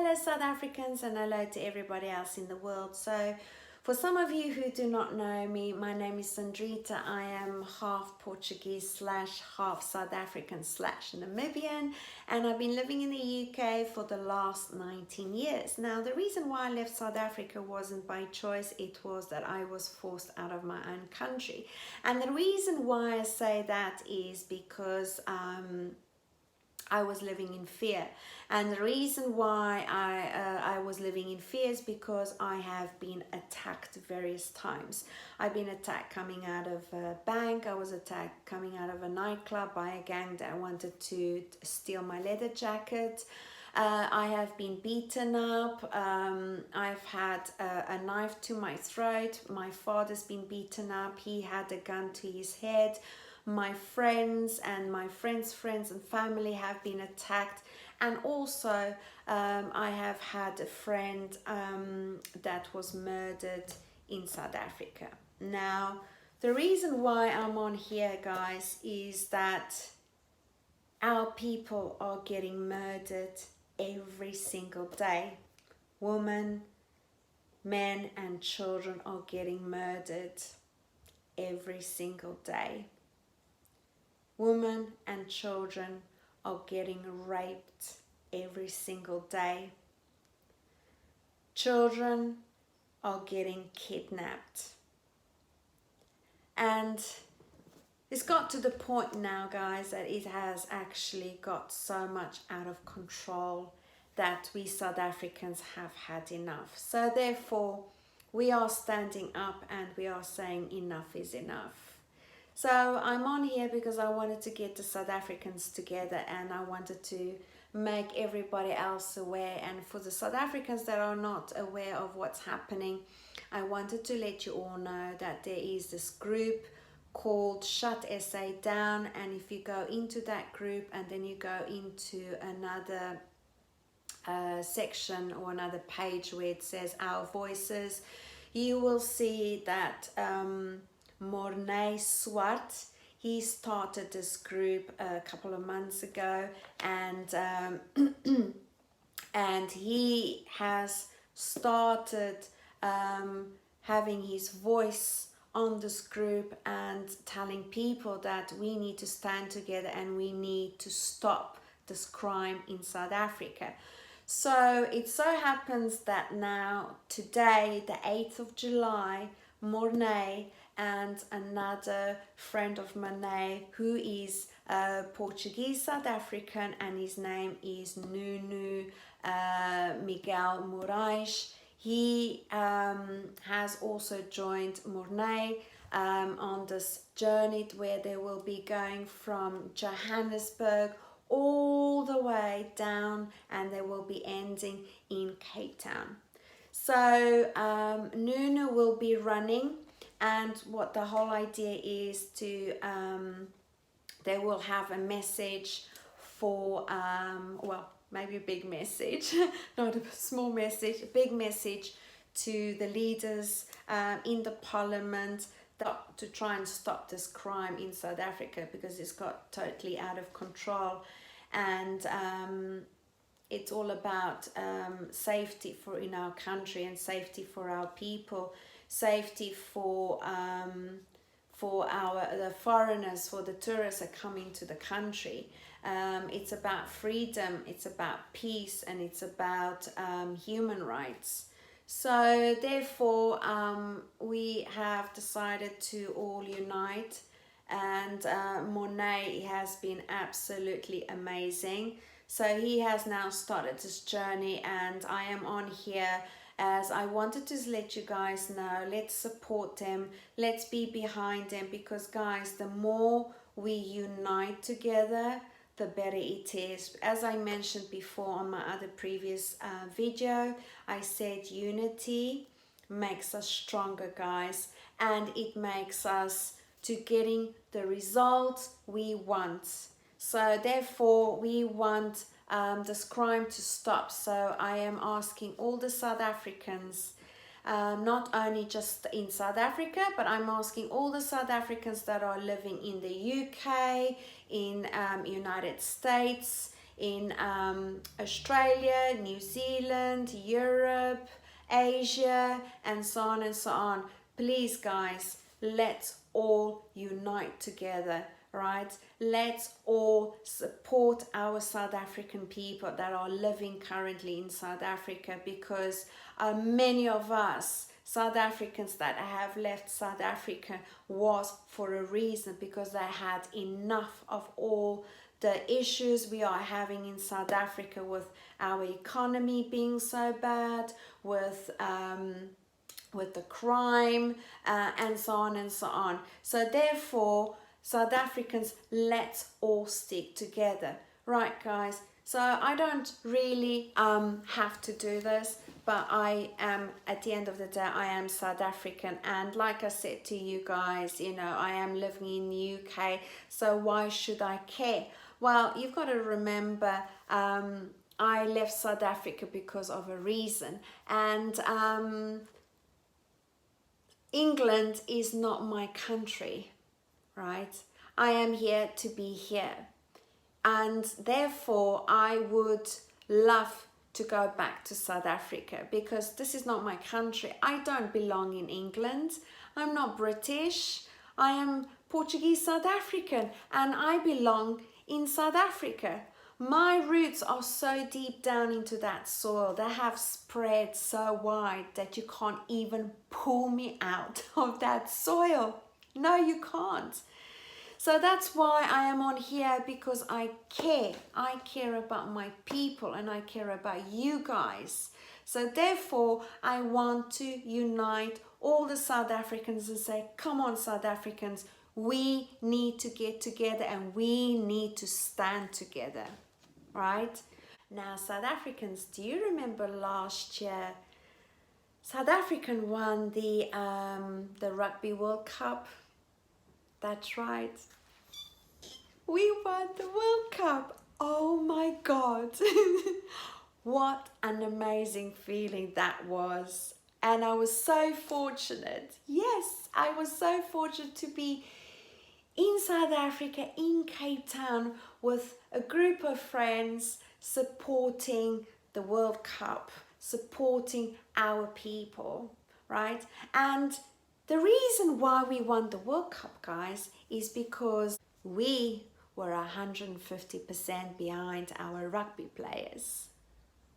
Hello South Africans, and hello to everybody else in the world. So for some of you who do not know me, my name is Sandrita. I am half Portuguese slash half South African slash Namibian, and I've been living in the UK for the last 19 years. Now, the reason why I left South Africa wasn't by choice, it was that I was forced out of my own country. And the reason why I say that is because I was living in fear, and the reason why I was living in fear is because I have been attacked various times. I've been attacked coming out of a bank. I was attacked coming out of a nightclub by a gang that wanted to steal my leather jacket. I have been beaten up. I've had a knife to my throat. My father's been beaten up. He had a gun to his head. My friends and my friends' friends and family have been attacked, and also I have had a friend that was murdered in South Africa. Now, the reason why I'm on here, guys, is that our people are getting murdered every single day. Women, men and children are getting murdered every single day. Women and children are getting raped every single day. Children are getting kidnapped. And it's got to the point now, guys, that it has actually got so much out of control that we South Africans have had enough. So therefore, we are standing up and we are saying enough is enough. So I'm on here because I wanted to get the South Africans together, and I wanted to make everybody else aware. And for the South Africans that are not aware of what's happening, I wanted to let you all know that there is this group called Shut SA Down, and if you go into that group and then you go into another section or another page where it says Our Voices, you will see that Mornay Swart, he started this group a couple of months ago, and and he has started having his voice on this group and telling people that we need to stand together and we need to stop this crime in South Africa. So it so happens that now today, the 8th of July, Mornay and another friend of Mornay, who is Portuguese South African, and his name is Nuno Miguel Moraes. He has also joined Mornay on this journey where they will be going from Johannesburg all the way down, and they will be ending in Cape Town. So Nuno will be running, and what the whole idea is to they will have a message for well, maybe a big message, not a small message, a big message to the leaders in the parliament to try and stop this crime in South Africa, because it's got totally out of control. And it's all about safety for in our country, and safety for our people, safety for the foreigners, for the tourists that come into the country. It's about freedom, it's about peace, and it's about human rights. So therefore we have decided to all unite, and Mornay has been absolutely amazing. So he has now started this journey, and I am on here as I wanted to let you guys know, let's support them, let's be behind them, because guys, the more we unite together, the better it is. As I mentioned before on my other previous video, I said unity makes us stronger, guys, and it makes us to getting the results we want. So therefore we want this crime to stop. So I am asking all the South Africans, not only just in South Africa, but I'm asking all the South Africans that are living in the UK, in United States, in Australia, New Zealand, Europe, Asia, and so on and so on. Please, guys, let's all unite together, right? Let's all support our South African people that are living currently in South Africa, because many of us South Africans that have left South Africa was for a reason, because they had enough of all the issues we are having in South Africa, with our economy being so bad, with the crime, and so on and so on. So therefore, South Africans, let's all stick together. Right, guys? So I don't really have to do this, but I am, at the end of the day, I am South African. And like I said to you guys, you know, I am living in the UK, so why should I care? Well, you've got to remember, I left South Africa because of a reason. And England is not my country, right? I am here to be here. And therefore, I would love to go back to South Africa, because this is not my country. I don't belong in England. I'm not British. I am Portuguese South African, and I belong in South Africa. My roots are so deep down into that soil. They have spread so wide that you can't even pull me out of that soil. No, you can't. So that's why I am on here, because I care. I care about my people, and I care about you guys. So therefore, I want to unite all the South Africans and say, come on, South Africans, we need to get together, and we need to stand together, right? Now, South Africans, do you remember last year, South Africa won the Rugby World Cup? That's right. We won the World Cup. Oh my God. What an amazing feeling that was. And I was so fortunate. Yes, I was so fortunate to be in South Africa, in Cape Town, with a group of friends supporting the World Cup, supporting our people, right? And the reason why we won the World Cup, guys, is because we were 150% behind our rugby players,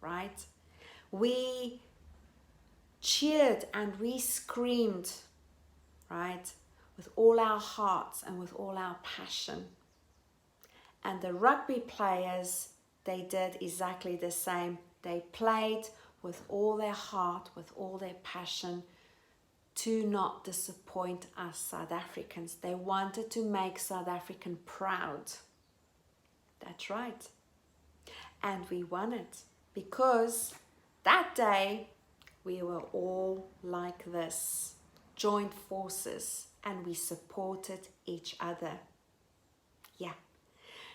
right? We cheered and we screamed, right, with all our hearts and with all our passion. And the rugby players, they did exactly the same. They played with all their heart, with all their passion, to not disappoint us South Africans. They wanted to make South African proud. That's right. And we won it, because that day we were all like this, joined forces, and we supported each other. Yeah.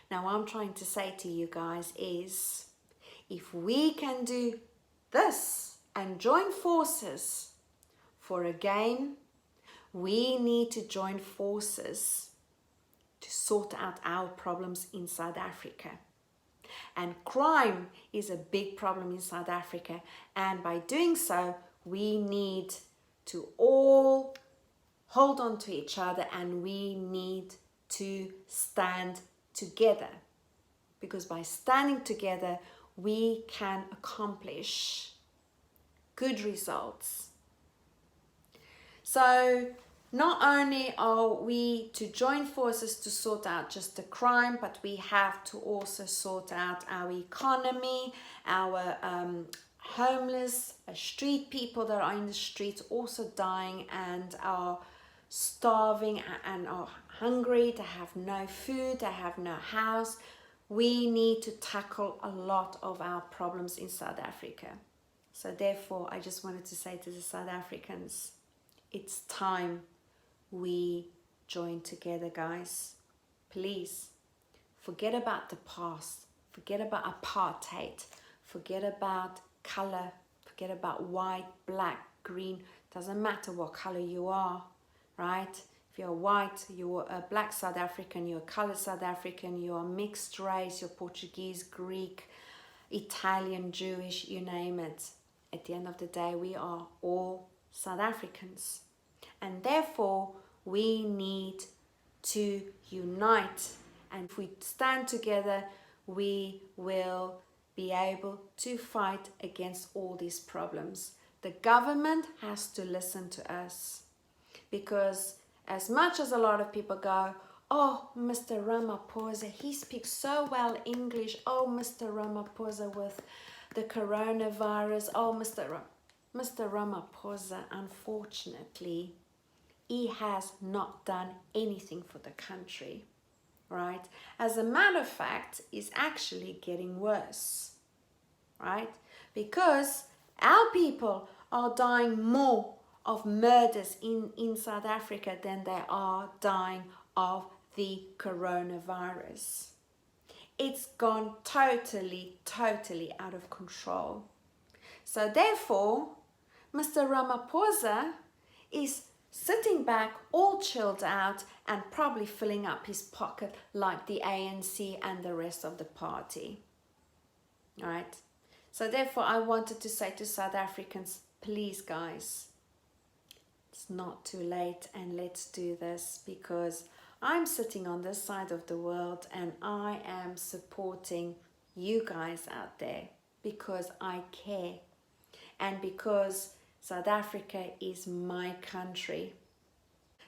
Now, what I'm trying to say to you guys is, if we can do this and join forces for a game, we need to join forces to sort out our problems in South Africa. And crime is a big problem in South Africa. And by doing so, we need to all hold on to each other, and we need to stand together. Because by standing together, we can accomplish good results. So not only are we to join forces to sort out just the crime, but we have to also sort out our economy, our homeless, street people that are in the streets also dying and are starving and are hungry, they have no food, they have no house. We need to tackle a lot of our problems in South Africa. So therefore, I just wanted to say to the South Africans, it's time we join together, guys. Please, forget about the past. Forget about apartheid. Forget about color. Forget about white, black, green. Doesn't matter what color you are, right? If you're white, you're a black South African, you're a colored South African, you're a mixed race, you're Portuguese, Greek, Italian, Jewish, you name it. At the end of the day, we are all South Africans. And therefore, we need to unite. And if we stand together, we will be able to fight against all these problems. The government has to listen to us, because as much as a lot of people go, oh, Mr. Ramaphosa, he speaks so well English. Oh, Mr. Ramaphosa with the coronavirus. Oh, Mr. Ramaphosa, unfortunately, he has not done anything for the country, right? As a matter of fact, it's actually getting worse, right? Because our people are dying more of murders in South Africa than they are dying of the coronavirus. It's gone totally out of control. So therefore, Mr. Ramaphosa is sitting back, all chilled out, and probably filling up his pocket like the ANC and the rest of the party. All right? So therefore, I wanted to say to South Africans, please guys, it's not too late, and let's do this, because I'm sitting on this side of the world and I am supporting you guys out there because I care, and because South Africa is my country.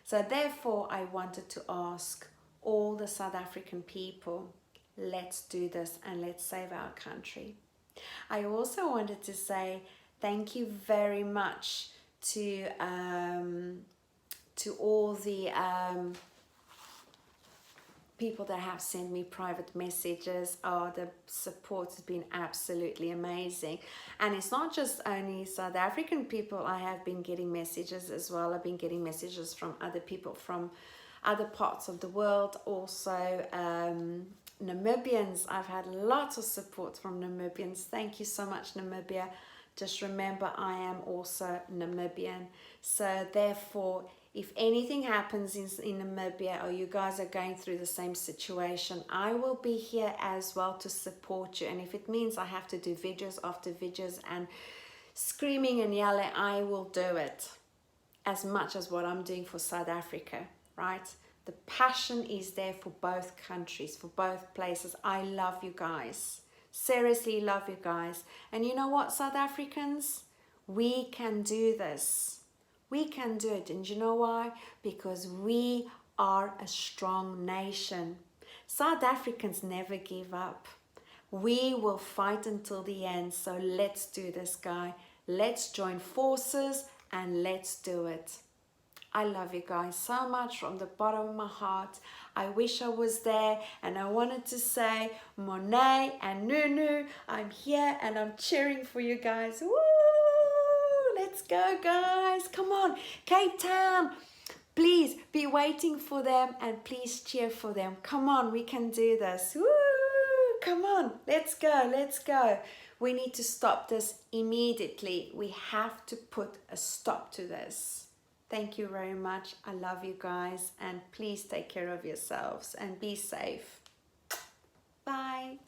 So therefore, I wanted to ask all the South African people, let's do this and let's save our country. I also wanted to say thank you very much to all the people that have sent me private messages. Oh, the support has been absolutely amazing. And it's not just only South African people. I have been getting messages as well. I've been getting messages from other people from other parts of the world. Also Namibians. I've had lots of support from Namibians. Thank you so much, Namibia. Just remember, I am also Namibian. So therefore, if anything happens in Namibia, or you guys are going through the same situation, I will be here as well to support you. And if it means I have to do videos after videos and screaming and yelling, I will do it, as much as what I'm doing for South Africa, right? The passion is there for both countries, for both places. I love you guys. Seriously love you guys. And you know what, South Africans? We can do this. We can do it. And you know why? Because we are a strong nation. South Africans never give up. We will fight until the end. So let's do this, guy. Let's join forces and let's do it. I love you guys so much from the bottom of my heart. I wish I was there, and I wanted to say, Monet and Nunu, I'm here and I'm cheering for you guys. Woo! Let's go, guys. Come on, Cape Town. Please be waiting for them and please cheer for them. Come on, we can do this. Woo! Come on, let's go, let's go. We need to stop this immediately. We have to put a stop to this. Thank you very much. I love you guys, and please take care of yourselves and be safe. Bye.